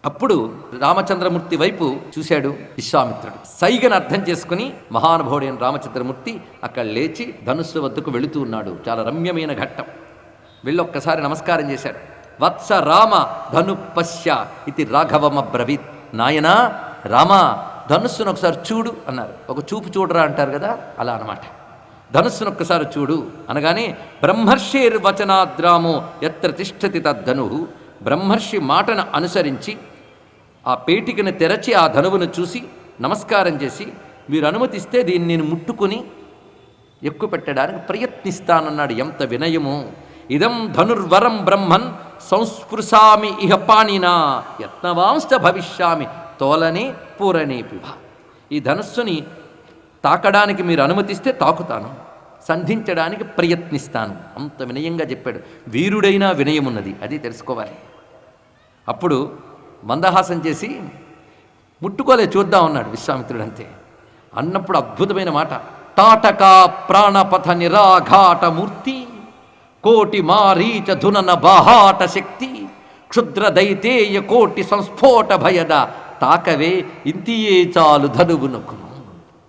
అప్పుడు రామచంద్రమూర్తి వైపు చూశాడు విశ్వామిత్రుడు. సైగను అర్థం చేసుకుని మహానుభావుడైన రామచంద్రమూర్తి అక్కడ లేచి ధనుస్సు వద్దకు వెళుతూ ఉన్నాడు. చాలా రమ్యమైన ఘట్టం. వెళ్ళొక్కసారి నమస్కారం చేశాడు. వత్స రామ ధను పశ్య ఇది రాఘవమబ్రవీత్. నాయనా రామ, ధనుస్సును ఒకసారి చూడు అన్నారు. ఒక చూపు చూడరా అంటారు కదా, అలా అనమాట. ధనుస్సును ఒక్కసారి చూడు అనగానే బ్రహ్మర్షేర్వచనాద్రామో ఎత్ర తిష్టతి తద్ధను. బ్రహ్మర్షి మాటను అనుసరించి ఆ పేటికను తెరచి ఆ ధనువును చూసి నమస్కారం చేసి, మీరు అనుమతిస్తే దీన్ని నేను ముట్టుకొని ఎక్కువ పెట్టడానికి ప్రయత్నిస్తానన్నాడు. ఎంత వినయము! ఇదం ధనుర్వరం బ్రహ్మన్ సంస్పృశామి ఇహ పాణినా యత్నవాంశ భవిష్యామి తోలనే పూరణే పిభ. ఈ ధనుస్సుని తాకడానికి మీరు అనుమతిస్తే తాకుతాను, సంధించడానికి ప్రయత్నిస్తాను. అంత వినయంగా చెప్పాడు. వీరుడైనా వినయమున్నది, అది తెలుసుకోవాలి. అప్పుడు మందహాసం చేసి ముట్టుకోలే, చూద్దాం అన్నాడు విశ్వామిత్రుడు. అంతే అన్నప్పుడు అద్భుతమైన మాట. తాటకా ప్రాణపథ నిరాఘాట మూర్తి కోటి మారీచ ధునన బాహాట శక్తి క్షుద్ర దైతేయ కోటి సంస్ఫోట భయద తాకవే ఇంతియే చాలు ధనువునకును.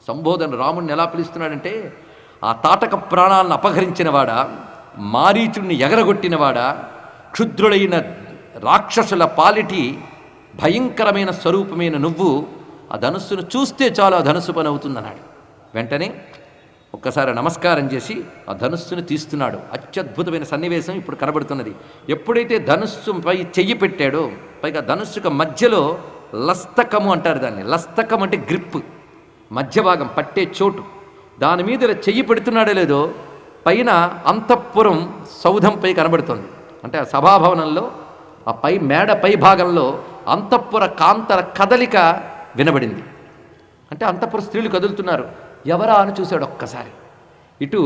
సంబోధన రాముడిని ఎలా పిలుస్తున్నాడంటే, ఆ తాటక ప్రాణాలను అపహరించినవాడా, మారీచుడిని ఎగరగొట్టినవాడా, క్షుద్రుడైన రాక్షసుల పాలిటి భయంకరమైన స్వరూపమైన నువ్వు ఆ ధనుస్సును చూస్తే చాలు ఆ ధనుస్సు పని అవుతుందన్నాడు. వెంటనే ఒక్కసారి నమస్కారం చేసి ఆ ధనుస్సును తీస్తున్నాడు. అత్యద్భుతమైన సన్నివేశం ఇప్పుడు కనబడుతున్నది. ఎప్పుడైతే ధనుస్సుపై చెయ్యి పెట్టాడో, పైగా ధనుస్సుకు మధ్యలో లస్తకము అంటారు దాన్ని. లస్తకం అంటే గ్రిప్, మధ్య భాగం పట్టే చోటు. దాని మీద ఇలా చెయ్యి పెడుతున్నాడో లేదో పైన అంతఃపురం సౌధంపై కనబడుతుంది. అంటే ఆ సభాభవనంలో ఆ పై మేడ పై భాగంలో అంతఃపుర కాంతర కదలిక వినబడింది. అంటే అంతఃపుర స్త్రీలు కదులుతున్నారు. ఎవరా అని చూశాడు ఒక్కసారి. ఇటు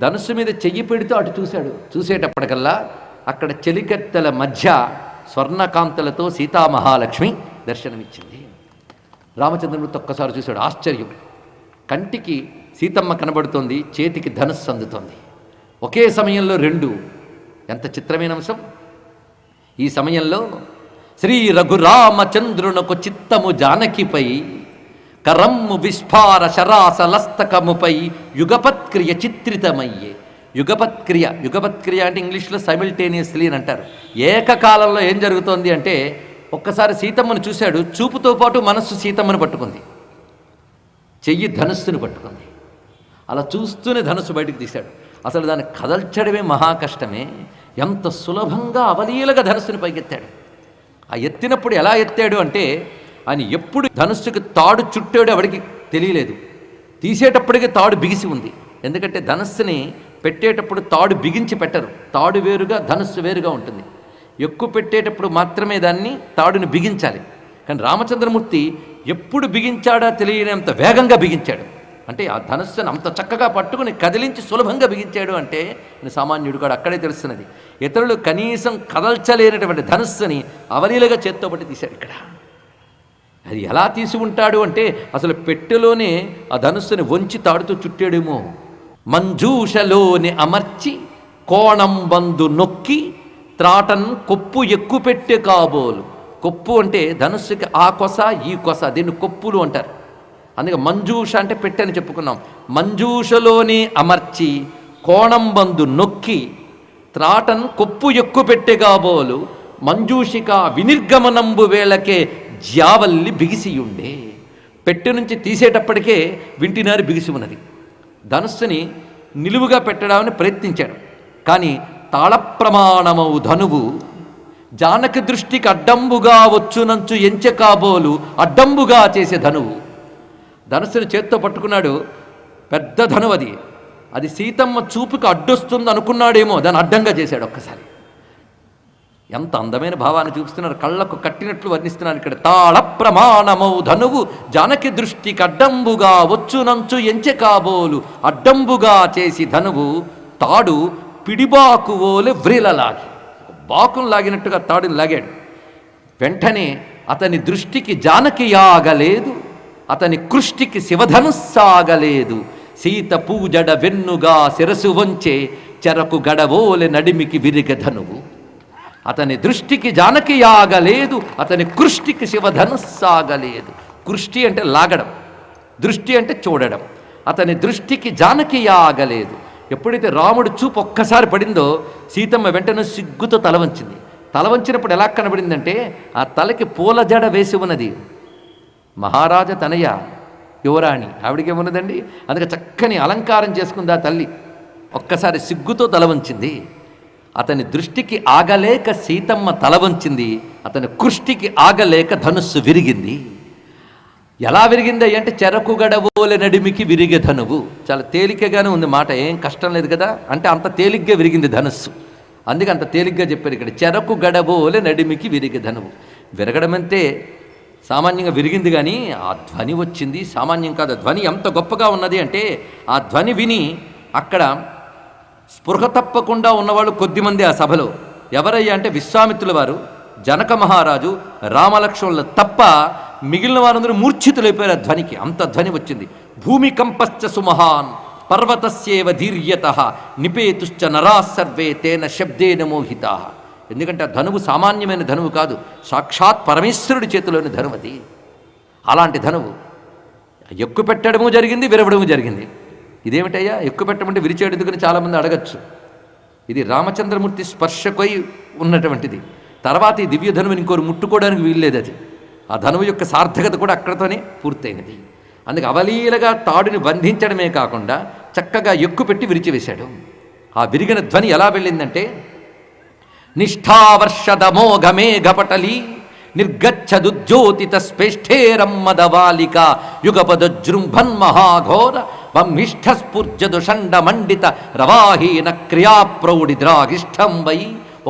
ధనుస్సు మీద చెయ్యి పెడుతూ అటు చూశాడు. చూసేటప్పటికల్లా అక్కడ చెలికత్తెల మధ్య స్వర్ణకాంతలతో సీతామహాలక్ష్మి దర్శనమిచ్చింది. రామచంద్రమూర్తి ఒక్కసారి చూశాడు. ఆశ్చర్యం. కంటికి సీతమ్మ కనబడుతోంది, చేతికి ధనుస్సు అందుతోంది. ఒకే సమయంలో రెండు. ఎంత చిత్రమైన అంశం! ఈ సమయంలో శ్రీ రఘురామచంద్రునకు చిత్తము జానకిపై కరమ్ము విస్ఫార శరాసలస్తకముపై యుగపత్క్రియ చిత్రితమయ్యే. యుగపత్క్రియ అంటే ఇంగ్లీష్లో సైమిల్టేనియస్లీ అని అంటారు. ఏకకాలంలో ఏం జరుగుతోంది అంటే, ఒక్కసారి సీతమ్మను చూశాడు, చూపుతో పాటు మనస్సు సీతమ్మను పట్టుకుంది, చెయ్యి ధనుస్సును పట్టుకుంది. అలా చూస్తూనే ధనుస్సు బయటకు తీశాడు. అసలు దాన్ని కదల్చడమే మహాకష్టమే. ఎంత సులభంగా అవలీలగా ధనుస్సును పైకెత్తాడు. ఆ ఎత్తినప్పుడు ఎలా ఎత్తాడు అంటే, ఆయన ఎప్పుడు ధనుస్సుకి తాడు చుట్టాడో ఎవడికి తెలియలేదు. తీసేటప్పటికి తాడు బిగిసి ఉంది. ఎందుకంటే ధనుస్సుని పెట్టేటప్పుడు తాడు బిగించి పెట్టరు. తాడు వేరుగా ధనుస్సు వేరుగా ఉంటుంది. ఎక్కువ పెట్టేటప్పుడు మాత్రమే దాన్ని తాడుని బిగించాలి. కానీ రామచంద్రమూర్తి ఎప్పుడు బిగించాడా తెలియనంత వేగంగా బిగించాడు. అంటే ఆ ధనుస్సును అంత చక్కగా పట్టుకుని కదిలించి సులభంగా బిగించాడు అంటే సామాన్యుడు కూడా అక్కడే తెలుస్తున్నది. ఇతరులు కనీసం కదల్చలేనటువంటి ధనుస్సుని అవలీలగా చేత్తో పట్టి తీశాడు. ఇక్కడ అది ఎలా తీసి ఉంటాడు అంటే, అసలు పెట్టెలోనే ఆ ధనుస్సుని వంచి తాడుతూ చుట్టాడేమో. మంజూషలోని అమర్చి కోణం బందు నొక్కి త్రాటన్ కొప్పు ఎక్కువ పెట్టే కాబోలు. కొప్పు అంటే ధనుస్సుకి ఆ కొస ఈ కొస, దీన్ని కొప్పులు అంటారు. అందుకే మంజూష అంటే పెట్టని చెప్పుకున్నాం. మంజూషలోని అమర్చి కోణం బందు నొక్కి త్రాటన్ కొప్పు ఎక్కువ పెట్టే కాబోలు మంజూషిక వినిర్గమనంబు వేళకే జ్యావల్లి బిగిసియుండే. పెట్టె నుంచి తీసేటప్పటికే వింటినారి బిగిసి ఉన్నది. ధనుస్సుని నిలువుగా పెట్టడాన్ని ప్రయత్నించాడు. కానీ తాళప్రమాణమౌ ధనువు జానకి దృష్టికి అడ్డంబుగా వచ్చునంచు ఎంచె కాబోలు అడ్డంబుగా చేసే ధనువు. ధనుస్సుని చేత్తో పట్టుకున్నాడు. పెద్ద ధనువు అది. అది సీతమ్మ చూపుకి అడ్డొస్తుంది అనుకున్నాడేమో, దాన్ని అడ్డంగా చేశాడు. ఒక్కసారి ఎంత అందమైన భావాన్ని చూపిస్తున్నారు. కళ్ళకు కట్టినట్లు వర్ణిస్తున్నారు ఇక్కడ. తాళ ప్రమాణమౌ ధనువు జానకి దృష్టికి అడ్డంబుగా వచ్చునంచు ఎంచె కాబోలు అడ్డంబుగా చేసి ధనువు తాడు పిడిబాకు ఓలె వ్రీలలాగి, బాకును లాగినట్టుగా తాడుని లాగాడు. వెంటనే అతని దృష్టికి జానకి ఆగలేదు, అతని కృష్టికి శివధనుస్సాగలేదు. సీత పూజడ వెన్నుగా శిరసు వంచే చెరకు గడవోలె నడిమికి విరిగ ధనువు. అతని దృష్టికి జానకి ఆగలేదు, అతని కృష్టికి శివధనుస్సాగలేదు. కృష్టి అంటే లాగడం, దృష్టి అంటే చూడడం. అతని దృష్టికి జానకి ఆగలేదు. ఎప్పుడైతే రాముడు చూపు ఒక్కసారి పడిందో సీతమ్మ వెంటనే సిగ్గుతో తల వంచింది. తల వంచినప్పుడు ఎలా కనబడిందంటే ఆ తలకి పూల జడ వేసి ఉన్నది. మహారాజ తనయ యువరాణి ఆవిడికేమున్నదండి, అందుకే చక్కని అలంకారం చేసుకుంది ఆ తల్లి. ఒక్కసారి సిగ్గుతో తల వంచింది. అతని దృష్టికి ఆగలేక సీతమ్మ తల వంచింది, అతని కృష్టికి ఆగలేక ధనుస్సు విరిగింది. ఎలా విరిగింది అంటే చెరకు గడవోలె నడిమికి విరిగే ధనువు. చాలా తేలికగానే ఉంది మాట, ఏం కష్టం లేదు కదా. అంటే అంత తేలిగ్గా విరిగింది ధనుస్సు, అందుకే అంత తేలిగ్గా చెప్పారు ఇక్కడ. చెరకు గడవోలె నడిమికి విరిగే ధనువు. విరగడం అంటే సామాన్యంగా విరిగింది, కానీ ఆ ధ్వని వచ్చింది సామాన్యం కాదు. ఆ ధ్వని ఎంత గొప్పగా ఉన్నది అంటే ఆ ధ్వని విని అక్కడ స్పృహ తప్పకుండా ఉన్నవాళ్ళు కొద్దిమంది ఆ సభలో. ఎవరయ్యా అంటే విశ్వామిత్రుల వారు, జనక మహారాజు, రామలక్ష్మణులు తప్ప మిగిలిన వారందరూ మూర్ఛితులైపోయారు ఆ ధ్వనికి. అంత ధ్వని వచ్చింది. భూమికంపశ్చ సుమహాన్ పర్వతస్యేవ ధీర్యత నిపేతుశ్చ నరా సర్వే తేన శబ్దేన మోహితా. ఎందుకంటే ఆ ధనువు సామాన్యమైన ధనువు కాదు, సాక్షాత్ పరమేశ్వరుడి చేతిలోని ధనువు అది. అలాంటి ధనువు ఎక్కువ పెట్టడము జరిగింది, విరవడము జరిగింది. ఇదేమిటయ్యా ఎక్కువ పెట్టమంటే విరిచేడుదుకుని చాలామంది అడగచ్చు. ఇది రామచంద్రమూర్తి స్పర్శకై ఉన్నటువంటిది. తర్వాత ఈ దివ్య ధనువుని ఇంకోరు ముట్టుకోవడానికి వీల్లేదు. అది ఆ ధనువు యొక్క సార్థకత కూడా అక్కడతోనే పూర్తయినది. అందుకే అవలీలగా తాడుని బంధించడమే కాకుండా చక్కగా ఎక్కుపెట్టి విరిచివేశాడు. ఆ విరిగిన ధ్వని ఎలా వెళ్ళిందంటే నిష్ఠావర్షదమోఘమేఘపటలి నిర్గచ్చదుజ్యోతిత స్పేష్ఠేరమ్మదవాలిక యుగపదజృంభన్ మహాఘోర బ్రహ్మిష్ఠస్ఫుర్జదుషండ మండిత రవాహీన క్రియాప్రౌఢిద్రాగిష్టం వై.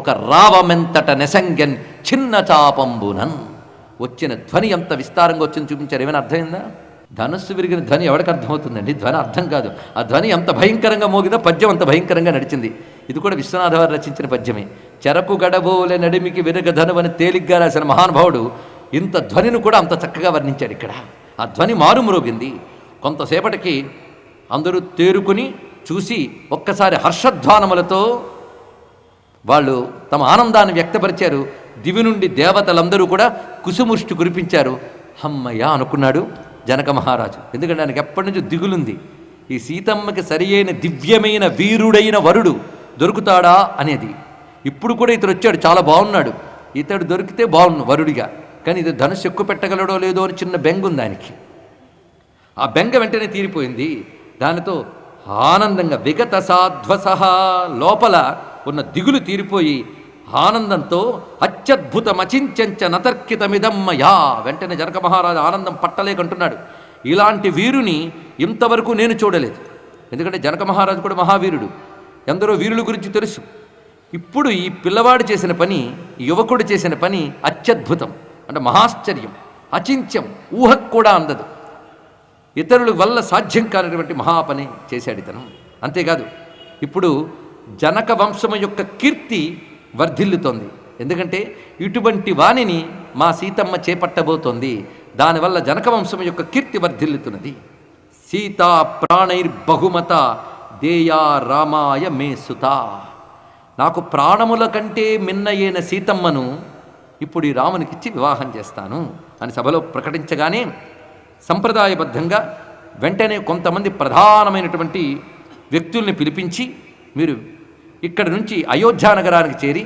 ఒక రావమెంతట నెసంగన్ చిన్న చాపంబునన్. వచ్చిన ధ్వని ఎంత విస్తారంగా వచ్చింది చూపించారు. ఏమైనా అర్థమైందా? ధనుస్సు విరిగిన ధ్వని ఎవరికి అర్థమవుతుందండి? ధ్వని అర్థం కాదు. ఆ ధ్వని ఎంత భయంకరంగా మోగిందో పద్యం అంత భయంకరంగా నడిచింది. ఇది కూడా విశ్వనాథ వారు రచించిన పద్యమే. చెరకు గడబోలే నడిమికి విరగ ధనువని తేలిగ్గా రాసిన మహానుభావుడు ఇంత ధ్వనిని కూడా అంత చక్కగా వర్ణించాడు ఇక్కడ. ఆ ధ్వని మారుమ్రోగింది. కొంతసేపటికి అందరూ తేరుకుని చూసి ఒక్కసారి హర్షధ్వానములతో వాళ్ళు తమ ఆనందాన్ని వ్యక్తపరిచారు. దివి నుండి దేవతలందరూ కూడా కుసుముష్టి కురిపించారు. హమ్మయ్య అనుకున్నాడు జనక మహారాజు. ఎందుకంటే ఆయనకి ఎప్పటి నుంచో దిగులుంది, ఈ సీతమ్మకి సరి అయిన దివ్యమైన వీరుడైన వరుడు దొరుకుతాడా అనేది. ఇప్పుడు కూడా ఇతడు వచ్చాడు, చాలా బాగున్నాడు, ఇతడు దొరికితే బాగుండు వరుడిగా. కానీ ఇది ధనుసు ఎక్కువ పెట్టగలడో లేదో అని చిన్న బెంగ ఉంది ఆయనకి. ఆ బెంగ వెంటనే తీరిపోయింది. దానితో ఆనందంగా విగత సాధ్వసహ, లోపల ఉన్న దిగులు తీరిపోయి ఆనందంతో అత్యద్భుతమచించంచ నతర్కితమిదమ్మయా. వెంటనే జనక మహారాజు ఆనందం పట్టలేకంటున్నాడు, ఇలాంటి వీరుని ఇంతవరకు నేను చూడలేదు. ఎందుకంటే జనక మహారాజు కూడా మహావీరుడు, ఎందరో వీరుల గురించి తెలుసు. ఇప్పుడు ఈ పిల్లవాడు చేసిన పని, ఈ యువకుడు చేసిన పని అత్యద్భుతం, అంటే మహాశ్చర్యం, అచింత్యం, ఊహకు కూడా అందదు. ఇతరుల వల్ల సాధ్యం కానటువంటి మహాపని చేశాడు ఇతను. అంతేకాదు ఇప్పుడు జనక వంశము యొక్క కీర్తి వర్ధిల్లుతోంది. ఎందుకంటే ఇటువంటి వాణిని మా సీతమ్మ చేపట్టబోతోంది. దానివల్ల జనక వంశము యొక్క కీర్తి వర్ధిల్లుతున్నది. సీతా ప్రాణైర్బహుమత దేయా రామాయ మే సుత. నాకు ప్రాణముల కంటే మిన్నయైన సీతమ్మను ఇప్పుడు ఈ రామునికిచ్చి వివాహం చేస్తాను అని సభలో ప్రకటించగానే సంప్రదాయబద్ధంగా వెంటనే కొంతమంది ప్రధానమైనటువంటి వ్యక్తుల్ని పిలిపించి, మీరు ఇక్కడి నుంచి అయోధ్య నగరానికి చేరి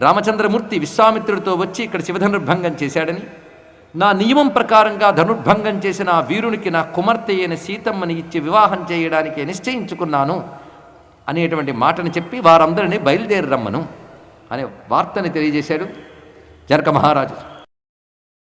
రామచంద్రమూర్తి విశ్వామిత్రుడితో వచ్చి ఇక్కడ శివధనుర్భంగం చేశాడని, నా నియమం ప్రకారంగా ధనుర్భంగం చేసిన ఆ వీరునికి నా కుమార్తె అయిన సీతమ్మని ఇచ్చి వివాహం చేయడానికి నిశ్చయించుకున్నాను అనేటువంటి మాటను చెప్పి వారందరినీ బయలుదేరి రమ్మను అనే వార్తని తెలియజేశాడు జనక మహారాజు.